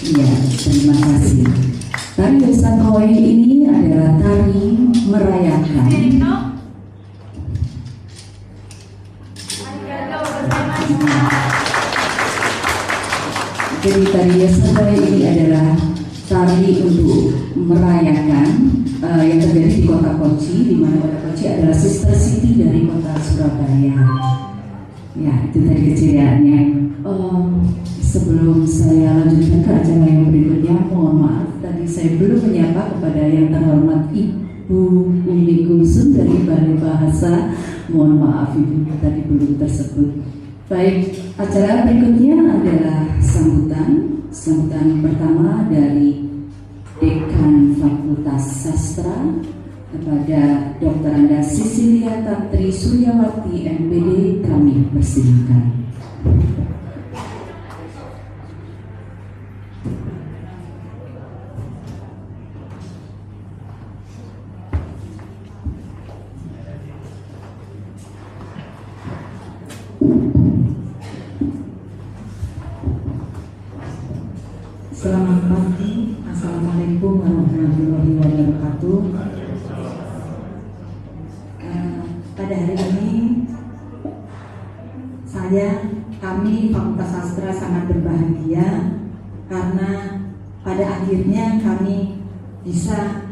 Iya, terima kasih. Tari Desa Kowe ini adalah tari merayakan Jadi tari Desa Kowe ini adalah tari untuk merayakan yang terjadi di kota Kochi, di mana kota Kochi adalah sister city dari kota Surabaya. Ya, itu tadi keceriaannya. Sebelum saya lanjutkan ke acara yang berikutnya, mohon maaf tadi saya belum menyapa kepada yang terhormat Ibu Umi Kulsum dari Balai Bahasa. Mohon maaf Ibu tadi belum tersebut. Baik, acara berikutnya adalah sambutan pertama dari Dekan Fakultas Sastra kepada Dr. Anda Sisilia Tantri Suryawati MPD. Kami persilakan. Selamat pagi, Assalamualaikum warahmatullahi wabarakatuh. Pada hari ini kami Fakultas Sastra sangat berbahagia karena pada akhirnya kami bisa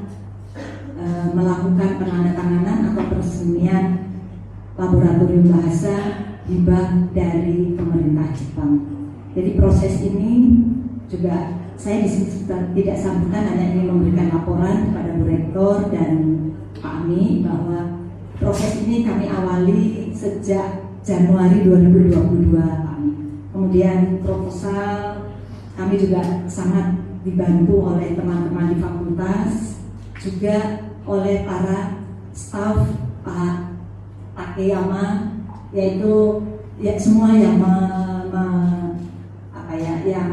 melakukan penandatanganan atau peresmian laboratorium bahasa hibah dari pemerintah Jepang. Jadi proses ini juga saya di sini tidak sambutan, hanya ingin memberikan laporan kepada Bu Rektor dan Pak Ami bahwa proses ini kami awali sejak Januari 2022 Pak Ami. Kemudian proposal kami juga sangat dibantu oleh teman-teman di fakultas, juga oleh para staf Pak Takeyama, yaitu ya semua yang yang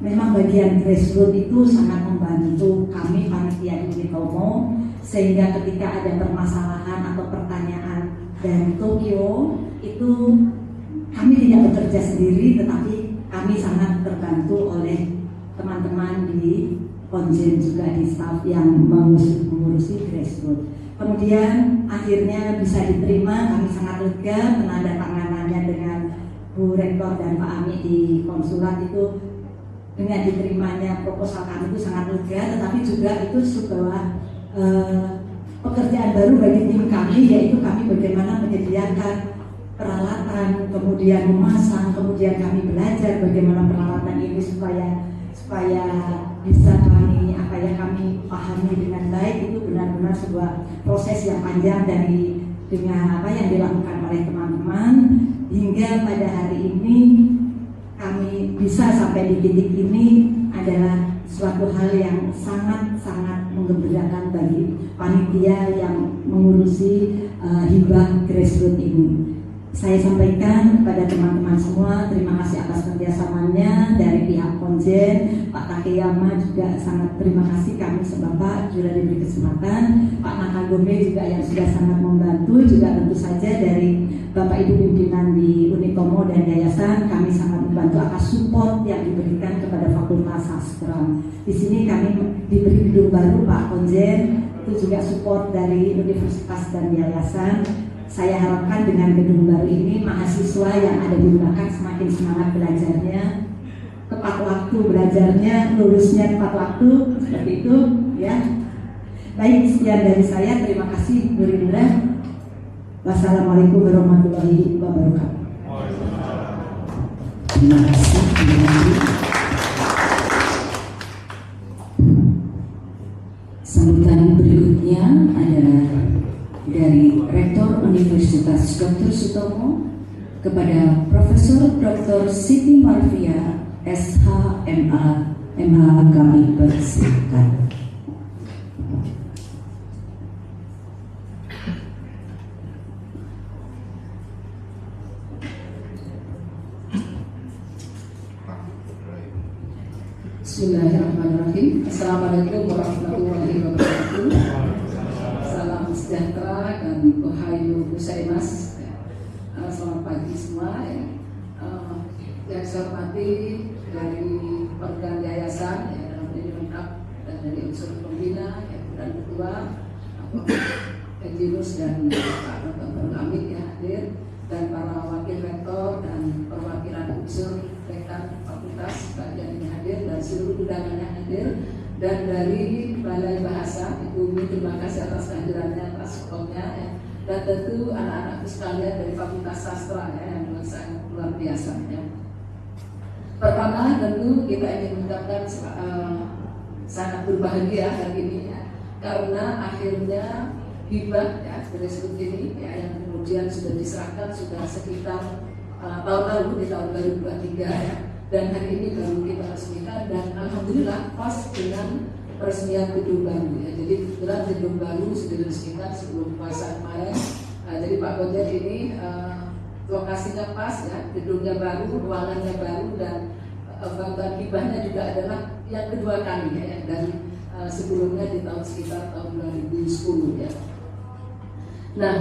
memang bagian grassroots itu sangat membantu kami panitia Unitomo, sehingga ketika ada permasalahan atau pertanyaan dari Tokyo itu kami tidak bekerja sendiri, tetapi kami sangat terbantu oleh teman-teman di konjen juga di staff yang mengurusi grassroots. Kemudian akhirnya bisa diterima, kami sangat lega penandatanganannya dengan Bu Rektor dan Pak Ami di konsulat itu. Dengan diterimanya proposal kami itu sangat lega, tetapi juga itu sebuah pekerjaan baru bagi tim kami, yaitu kami bagaimana menyediakan peralatan, kemudian memasang, kemudian kami belajar bagaimana peralatan ini supaya bisa kami kami pahami dengan baik. Itu benar-benar sebuah proses yang panjang dengan apa yang dilakukan oleh teman-teman, hingga pada hari ini kami bisa sampai di titik ini adalah suatu hal yang sangat-sangat menggembirakan bagi panitia yang mengurusi hibah grassroots ini. Saya sampaikan kepada teman-teman semua, terima kasih atas kerjasamanya dari pihak Konjen, Pak Takeyama juga sangat terima kasih, kami sebapak sudah diberi kesempatan, Pak Nakagome juga yang sudah sangat membantu, juga tentu saja dari Bapak Ibu pimpinan di Unikomo dan Yayasan, kami sangat membantu atas support yang diberikan kepada Fakultas Sastra. Di sini kami diberi gedung baru, Pak Konjen, itu juga support dari Universitas dan Yayasan. Saya harapkan dengan gedung baru ini mahasiswa yang ada di belakang semakin semangat belajarnya, tepat waktu belajarnya, lulusnya tepat waktu, seperti itu ya. Baik, sekian dari saya, terima kasih Bu Rindra. Wassalamualaikum warahmatullahi wabarakatuh. Terima kasih Bu Rindra. Sambutan berikutnya adalah dari Rektor Universitas Dr. Sutomo kepada Profesor Dr. Siti Marfia, SH.MA, MH kami persilakan. Bismillahirrahmanirrahim. Assalamualaikum warahmatullahi wabarakatuh. Salam sejahtera dan ohayo gozaimasu. Selamat pagi semua ya. Yang saya hormati dari organ yayasan ya, dalam ini lengkap, dan dari unsur pembina ya, dan ketua Ejirus dan Pak Dr. Amit ya hadir, dan para wakil rektor dan perwakilan unsur rekan fakultas bagian ini hadir, dan seluruh undangannya hadir, dan dari Balai Bahasa Ibu Umi, terima kasih atas kehadirannya, atas supportnya ya. Dan tentu anak-anakku sekalian dari Fakultas Sastra ya, yang sangat luar biasa ya. Pertama tentu kita ingin mengucapkan sangat berbahagia hari ini ya, karena akhirnya hibah ya grassroots ini ya, yang kemudian sudah diserahkan sudah sekitar tahun lalu di tahun 2023 ya, dan hari ini baru kita resmikan, dan alhamdulillah pas dengan peresmian gedung baru ya. Jadi kebetulan gedung baru sudah diresmikan sebelum puasa kemarin. Jadi Pak Konjen ini lokasinya pas ya, gedungnya baru, ruangannya baru, dan bantuan hibahnya juga adalah yang kedua kali ya, yang dari sebelumnya di tahun sekitar tahun 2010 ya. Nah,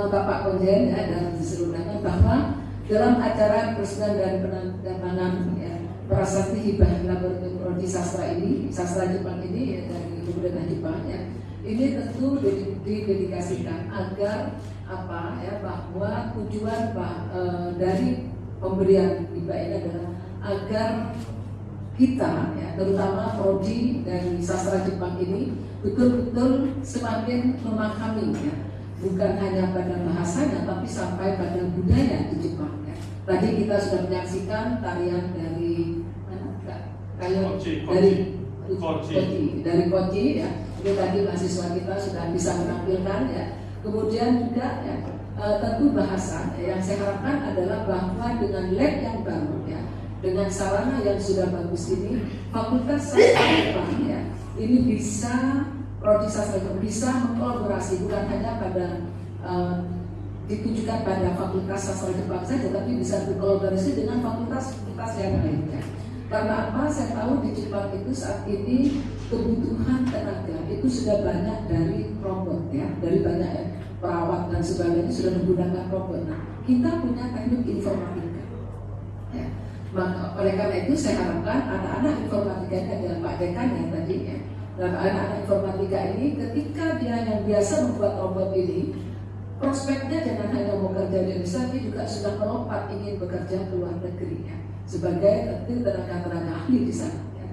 Bapak Konjen ya, dan diserahkan bahwa dalam acara peresmian dan penandatanganan ya, prasasti hibah laboratorium prodi sastra ini, sastra Jepang ini ya, dari Kebudayaan Jepang ya, ini tentu didedikasikan agar apa ya, bahwa tujuan dari pemberian hibah ini adalah agar kita ya, terutama prodi dari sastra Jepang ini betul-betul semakin memahami ya, bukan hanya pada bahasanya tapi sampai pada budaya di Jepang ya. Tadi kita sudah menyaksikan tarian dari dari Kochi ya. Itu tadi mahasiswa kita sudah bisa menampilkan ya. Kemudian juga ya, tentu bahasa ya, yang saya harapkan adalah bahwa dengan lab yang baru ya, dengan sarana yang sudah bagus ini, Fakultas Sastra Jepang ya, ini bisa prodi sastra Jepang bisa mengkolaborasi bukan hanya pada ditujukan pada Fakultas Sastra Jepang saja, tapi bisa berkolaborasi dengan fakultas-fakultas yang lainnya. Karena apa? Saya tahu di Jepang itu saat ini kebutuhan tenaga itu sudah banyak dari robot ya, dari banyak perawat dan sebagainya sudah menggunakan robot. Nah, kita punya teknik informatika. Ya. Maka oleh karena itu saya harapkan anak-anak informatika ini adalah Pak Dekan yang tadi ya. Dan anak-anak informatika ini ketika dia yang biasa membuat robot ini, prospeknya jangan hanya mau kerja di Indonesia, dia juga sudah melompat ingin bekerja ke luar negeri ya, sebagai tentu tenaga ahli di sana ya,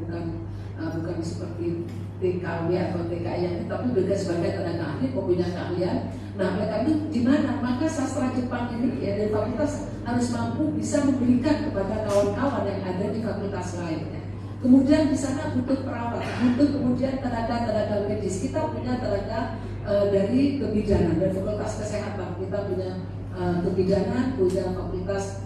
bukan seperti TKW atau TKI, tapi juga sebagai tenaga ahli mempunyai keahlian. Nah, oleh karena itu di mana maka sastra Jepang ini ya, dari fakultas harus mampu bisa memberikan kepada kawan-kawan yang ada di fakultas lainnya. Kemudian di sana butuh perawat, butuh kemudian tenaga medis. Kita punya tenaga dari kebidanan, dari fakultas kesehatan. Kita punya kebidanan, punya fakultas,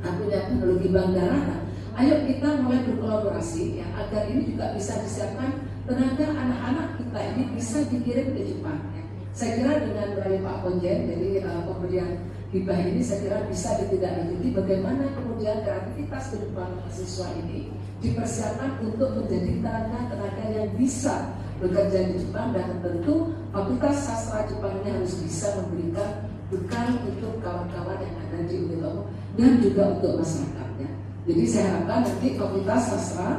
punya teknologi bank darah. Nah, ayo kita mulai berkolaborasi ya, agar ini juga bisa disiapkan tenaga anak-anak kita ini bisa dikirim ke Jepang ya. Saya kira dengan melalui Pak Konjen, jadi pemberian hibah ini saya kira bisa ditindaklanjuti bagaimana kemudian kreativitas ke depan mahasiswa ini dipersiapkan untuk menjadi tenaga-tenaga yang bisa bekerja di Jepang, dan tentu Fakultas Sastra Jepang ini harus bisa memberikan bekal untuk kawan-kawan yang ada di Unitomo dan juga untuk masyarakatnya. Jadi saya harapkan nanti Fakultas Sastra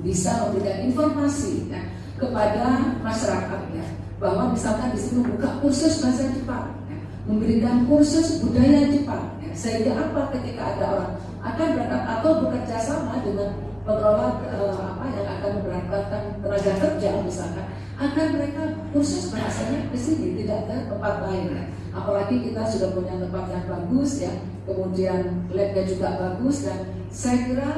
bisa memberikan informasi ya, kepada masyarakat ya, bahwa misalkan di sini membuka kursus bahasa Jepang, ya, memberikan kursus budaya Jepang, ya, sehingga apa ketika ada orang akan berangkat atau bekerja sama dengan pengelola yang akan memberangkatkan tenaga kerja misalkan, agar mereka kursus bahasanya di sini, tidak ke tempat lain. Ya. Apalagi kita sudah punya tempat yang bagus ya, kemudian labnya juga bagus, dan saya kira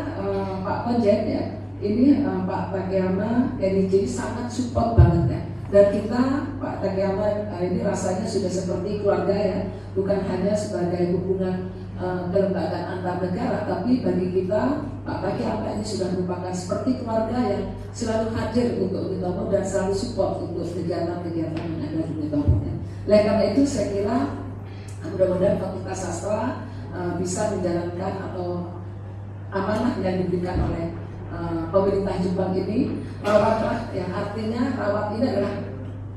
Pak Konjen ya, ini Pak Takeyama NIJ sangat support banget ya. Dan kita Pak Takeyama ini rasanya sudah seperti keluarga ya, bukan hanya sebagai hubungan kelembagaan antar negara, tapi bagi kita Pak Takeyama ini sudah merupakan seperti keluarga yang selalu hadir untuk Unitomo dan selalu support untuk kegiatan-kegiatan yang ada di Unitomo. Oleh karena itu saya kira mudah-mudahan Fakultas Sastra bisa menjalankan atau amanah yang diberikan oleh pemerintah Jepang ini. Rawatlah, yang artinya rawat ini adalah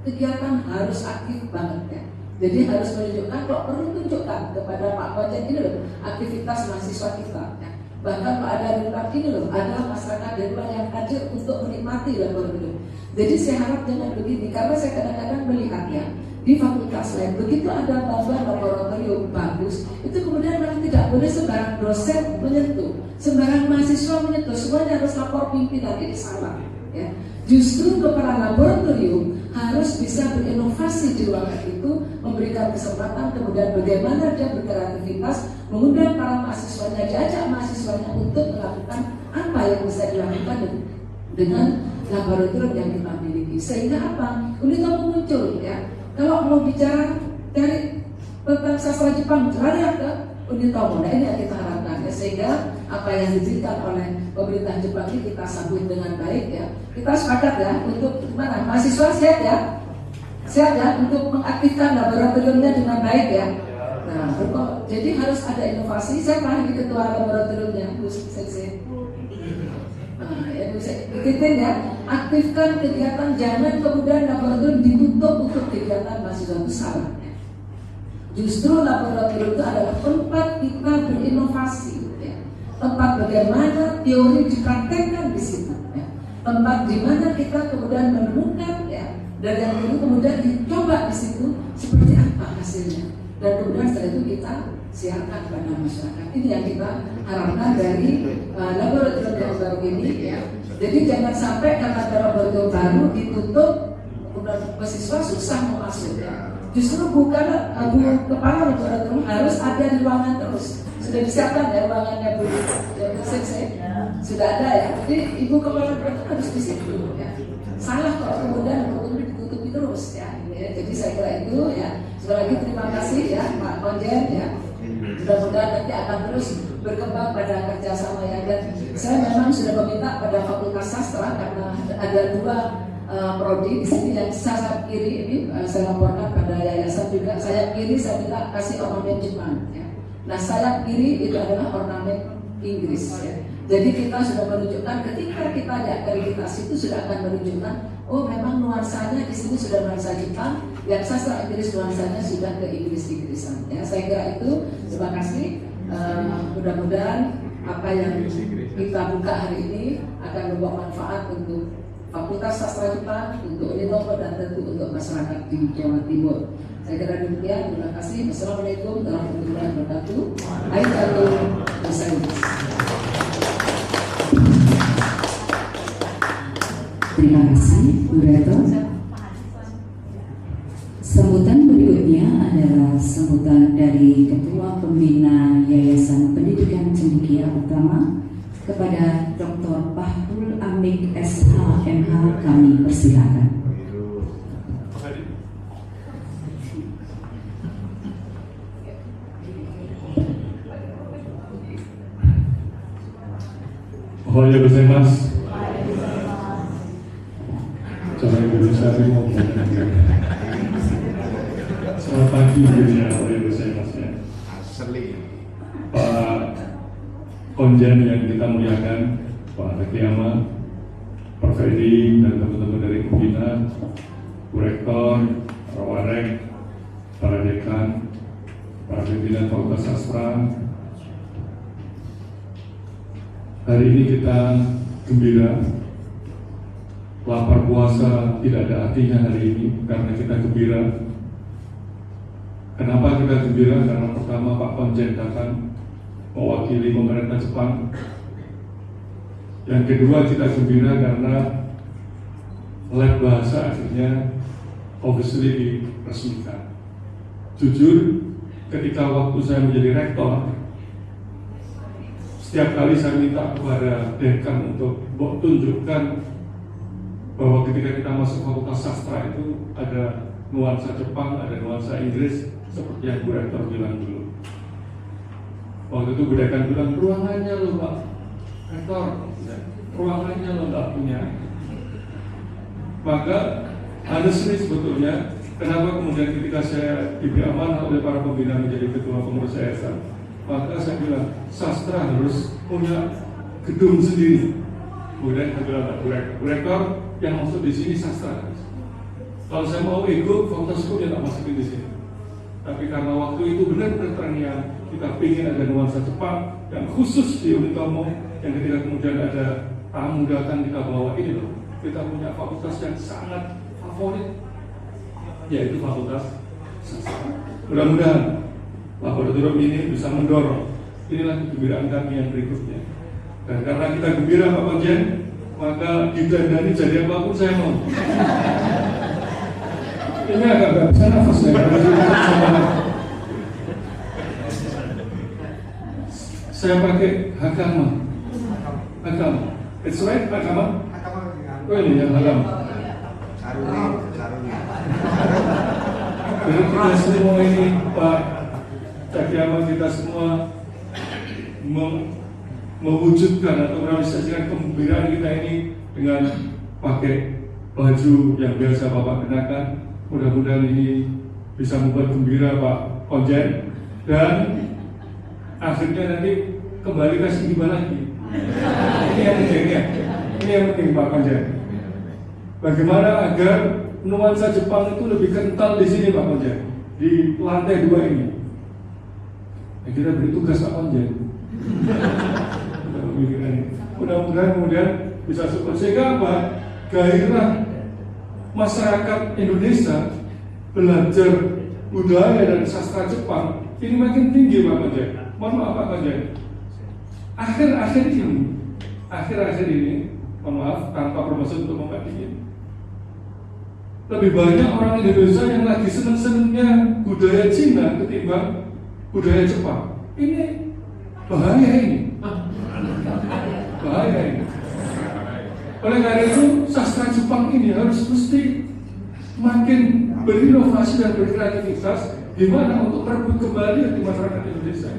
kegiatan harus aktif banget ya. Jadi harus menunjukkan, kalau perlu tunjukkan kepada Pak Konjen ini loh aktivitas mahasiswa kita ya. Bahkan kalau ada di luar ini loh, ada masyarakat dari luar yang hadir untuk menikmati laboratorium. Jadi saya harap dengan begini, karena saya kadang-kadang melihat ya, di fakultas lain begitu ada bangunan laboratorium bagus, itu kemudian memang tidak boleh sembarang dosen menyentuh, sembarang mahasiswa menyentuh, semuanya harus lapor pimpinan. Ini salah ya. Justru kepala laboratorium harus bisa berinovasi di ruangan itu, memberikan kesempatan, kemudian bagaimana dia berkreativitas, mengundang para mahasiswanya, diajak mahasiswanya untuk melakukan apa yang bisa dilakukan dengan laboratorium yang kita miliki. Sehingga apa? Unitomo muncul ya. Kalau mau bicara dari tentang sastra Jepang, lari ke Unitomo. Nah ini yang kita harapkan ya, sehingga apa yang diberikan oleh pemerintah Jepang ini kita sambut dengan baik ya. Kita sepakat ya untuk gimana? Mahasiswa siap ya? Siap ya untuk mengaktifkan laboratoriumnya dengan baik ya. Nah, jadi harus ada inovasi. Saya paham ketua laboratoriumnya, Bu Sensei. Ikutin ya, aktifkan kegiatan, jangan kemudian laboratorium ditutup untuk kegiatan mahasiswa besar. Justru laboratorium itu adalah tempat kita berinovasi, ya. Tempat bagaimana teori dipraktekkan di situ, ya. Tempat di mana kita kemudian menemukan, ya, dan yang itu kemudian dicoba di situ seperti apa hasilnya, dan kemudian setelah itu kita siarkan kepada masyarakat. Ini yang kita harapkan dari laboratorium yang baru ini ya. Jadi jangan sampai karena ada laboratorium baru ditutup, kemudian mahasiswa susah mau masuk ya. Justru bukan kepala laboratorium harus ada di ruangan terus. Sudah disiapkan ya ruangannya Bu Sensei? Sudah ada ya. Jadi Ibu kepala laboratorium harus di situ ya. Salah kalau kemudian laboratorium ditutupi terus ya. Jadi saya kira itu ya. Sekali lagi terima kasih ya Pak Konjen ya. Mudah-mudahan nanti akan terus berkembang pada kerjasama ya. Dan saya memang sudah meminta pada Fakultas Sastra karena ada dua prodi di sini yang sayap kiri ini saya laporkan pada yayasan juga. Sayap kiri saya minta kasih ornamen Jepang ya. Nah sayap kiri itu adalah ornamen Inggris ya. Jadi kita sudah menunjukkan ketika kita di akreditasi itu sudah akan menunjukkan oh memang nuansanya di sini sudah nuansa Jepang, yang sastra Inggris nuansanya sudah ke Inggris-Inggrisan ya. Saya kira itu. Terima kasih. Mudah-mudahan apa yang kita buka hari ini akan membawa manfaat untuk Fakultas Sastra Jepang, untuk Unitomo, dan tentu untuk masyarakat di Jawa Timur. Saya kira demikian. Terima kasih. Wassalamualaikum warahmatullahi wabarakatuh. Arigatou gozaimasu. Terima kasih, Bu Reto. Sambutan berikutnya adalah sambutan dari Ketua Pembina Yayasan Pendidikan Cendekia Utama kepada Dr. Bahrul Amik SH MH. Kami persilakan. Ohayou gozaimasu. Coba Indonesia ini mau selamat pagi gitu ya, Ohayou gozaimasu ya. Pak Konjen yang kita muliakan, Pak Takiyama, Pak Fedi, dan teman-teman dari Pembina, Bu Rektor, Pak Warek, para dekan, para pimpinan Fakultas Sastra. Hari ini kita gembira, lapar puasa tidak ada artinya hari ini karena kita gembira. Kenapa kita gembira? Karena pertama Pak Konjen datang mewakili pemerintah Jepang. Yang kedua kita gembira karena lab bahasa akhirnya obviously diresmikan. Jujur, ketika waktu saya menjadi rektor, setiap kali saya minta kepada dekan untuk tunjukkan bahwa ketika kita masuk Fakultas Sastra itu ada nuansa Jepang, ada nuansa Inggris, seperti yang Bu Rektor bilang dulu. Waktu itu Bu Dekan bilang, ruangannya loh Pak Rektor, ruangannya loh nggak punya. Maka honestly sebetulnya, kenapa kemudian ketika saya diberi amanah oleh para pembina menjadi ketua pengurus yayasan, maka saya bilang, sastra harus punya gedung sendiri. Kemudian saya bilang, Bu Rektor yang masuk di sini sastra. Kalau saya mau ikut, fakultas hukum ya tak masukin di sini. Tapi karena waktu itu benar-benar terngiang, kita ingin ada nuansa Jepang yang khusus di Unitomo, yang ketika kemudian ada tamu datang kita bawa ini loh, kita punya fakultas yang sangat favorit, yaitu fakultas sastra. Mudah-mudahan laboratorium ini bisa mendorong. Inilah kegembiraan kami yang berikutnya. Dan karena kita gembira Pak Konjen, maka didandani jadi apapun saya mau. Ini agak bisa nafas ya. Saya pakai hakama. Hakama. It's right, hakama? Oh ini ya, hakama. Jadi kita semua ini, Pak Takiyama, kita semua mewujudkan atau merealisasikan kegembiraan kita ini dengan pakai baju yang biasa Bapak kenakan. Mudah-mudahan ini bisa membuat gembira Pak Konjen, dan akhirnya nanti kembali kasih hibah lagi. Ini yang penting ya. Ini yang penting Pak Konjen. Bagaimana agar nuansa Jepang itu lebih kental di sini Pak Konjen, di lantai 2 ini. Ya, kita beri tugas Pak Konjen. Mudah-mudahan kemudian bisa support. Sehingga apa? Gairah masyarakat Indonesia belajar budaya dan sastra Jepang ini makin tinggi Pak Konjen. Mohon maaf Pak Konjen, akhir-akhir ini, mohon maaf tanpa bermaksud untuk membandingin, lebih banyak orang Indonesia yang lagi seneng-senengnya budaya Cina ketimbang budaya Jepang. Ini bahaya ini. Bahaya ini. Oleh karena itu, sastra Jepang ini harus mesti makin berinovasi dan berkreativitas gimana untuk merebut kembali di masyarakat Indonesia.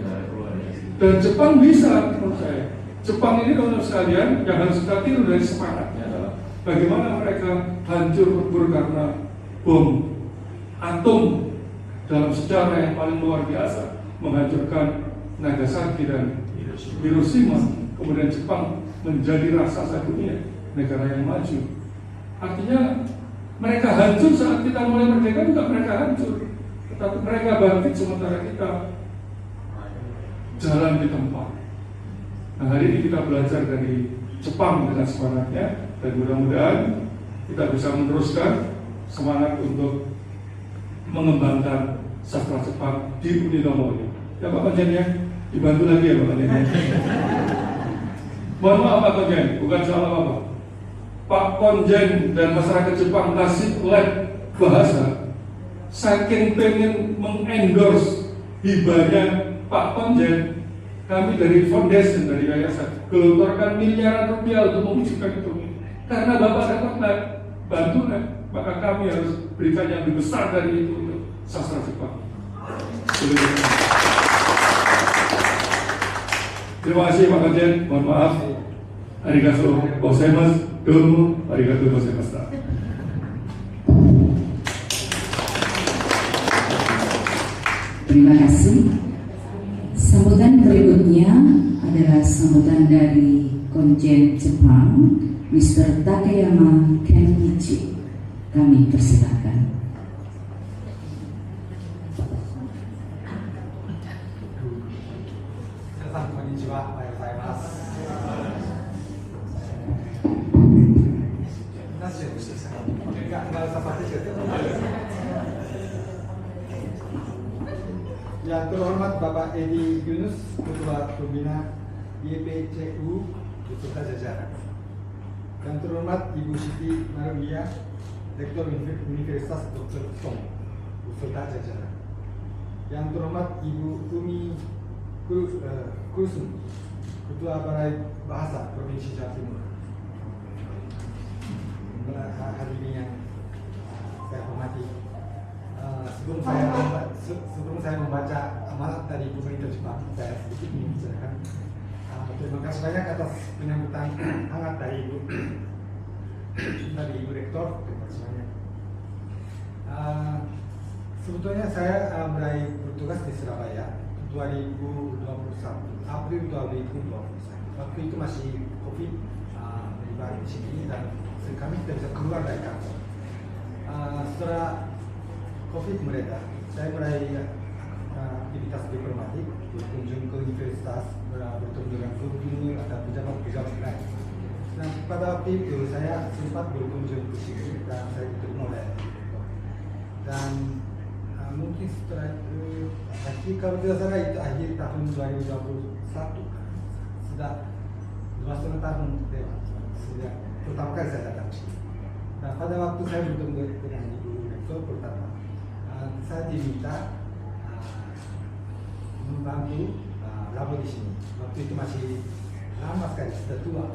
Dan Jepang bisa, menurut saya. Jepang ini kalau sekalian yang harus kita tiru dari semangatnya adalah bagaimana mereka hancur lebur karena bom atom dalam sejarah yang paling luar biasa, menghancurkan Nagasaki dan Hiroshima. Kemudian Jepang menjadi raksasa dunia, negara yang maju. Artinya mereka hancur saat kita mulai merdeka, juga mereka hancur. Tetapi mereka bangkit sementara kita jalan di tempat. Nah, hari ini kita belajar dari Jepang dengan semangatnya, dan mudah-mudahan kita bisa meneruskan semangat untuk mengembangkan sastra Jepang di Unitomo ini. Ya Pak Konjen ya, dibantu lagi ya Pak Konjen ya. Mohon maaf Pak Konjen, bukan salah apa-apa. Pak Konjen dan masyarakat Jepang kasih lab bahasa, saking pengen mengendorse hibahnya Pak Konjen, kami dari foundation, dari yayasan gelontorkan miliaran rupiah untuk mewujudkan itu. Karena Bapak dapat bantuan, maka kami harus berikan yang lebih besar dari itu untuk sastra Jepang. Terima kasih Pak Konjen, mohon maaf. Arigatou gozaimasu. Domo arigatou gozaimashita. Terima kasih. Sambutan berikutnya adalah sambutan dari Konjen Jepang, Mr. Takeyama Kenichi. Kami persilakan. 皆さんこんにちは。おはようございます。Yang terhormat Bapak Edi Yunus, Ketua Pembina YPCU beserta jajaran. Yang terhormat Ibu Siti Marwiyah, Rektor Universitas Dr. Song beserta jajaran. Yang terhormat Ibu Umi Kulsum, Ketua Balai Bahasa Provinsi Jawa Timur. Hadirin yang saya hormati, sebelum saya membaca amanat dari pemerintah Jepang, saya sedikit membicarakan. Terima kasih banyak atas penyambutan hangat dari Ibu Rektor. Terima kasih banyak. Sebetulnya saya mulai bertugas di Surabaya 2021, April 2021. Waktu itu masih COVID menyebar di sini dan kami tidak bisa keluar dari kantor. Setelah COVID mereda, saya mulai aktivitas diplomatik, berkunjung ke universitas, bertemu dengan gubernur atau pejabat-pejabat lain. Nah, pada waktu itu saya sempat berkunjung ke sini dan saya diterima oleh dan mungkin setelah itu, kalau tidak salah itu akhir tahun 2021, sudah 2,5 tahun lewat sejak pertama kali saya datang. Nah, pada waktu saya bertemu dengan Ibu Rektor pertama, saya diminta membantu labo di sini. Waktu itu masih lama sekali, sudah tua,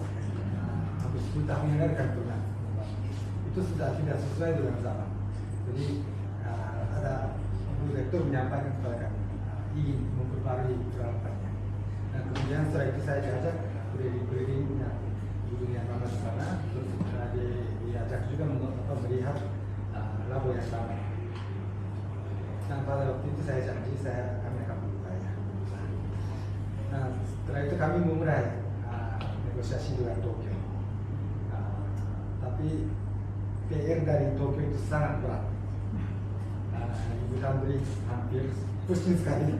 hampir 10 tahun yang lalu kan pernah. Itu sudah tidak sesuai dengan zaman. Jadi ada Ibu Rektor menyampaikan kepada kami ingin memperbarui peralatannya. Nah, kemudian setelah itu saya diajak keliling-keliling dunia lama di sana, terus diajak juga melihat labo yang lama. Nah, pada waktu itu saya janji kami akan berupaya. Nah, setelah itu kami memulai negosiasi dengan Tokyo. Tapi PR dari Tokyo itu sangat berat. Ibu Tandri hampir pusing sekali.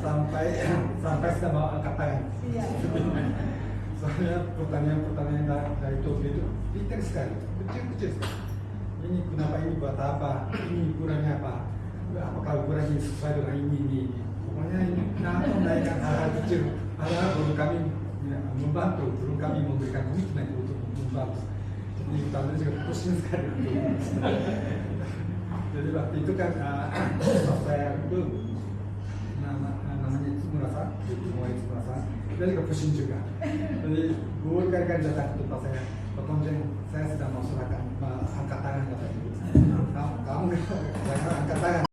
sampai sudah mau angkat tangan. Soalnya pertanyaan dari Tokyo itu detail sekali, kecil sekali. Ini kenapa ini buat apa? Ini kurangnya apa? Apakah kurangnya sesuai dengan ini? Pokoknya ini kenapa menaikkan hal-hal kecil? Padahal belum kami membantu, belum kami memberikan komitmen untuk membantu. Jadi kita juga pusing sekali. Jadi waktu itu kan saya itu namanya itu merasa, dia juga pusing juga. Jadi bukan datang ke tempat saya, Pak Konjen, saya sedang mau serahkan angkat tangan kata ibu. Kamu angkat tangan.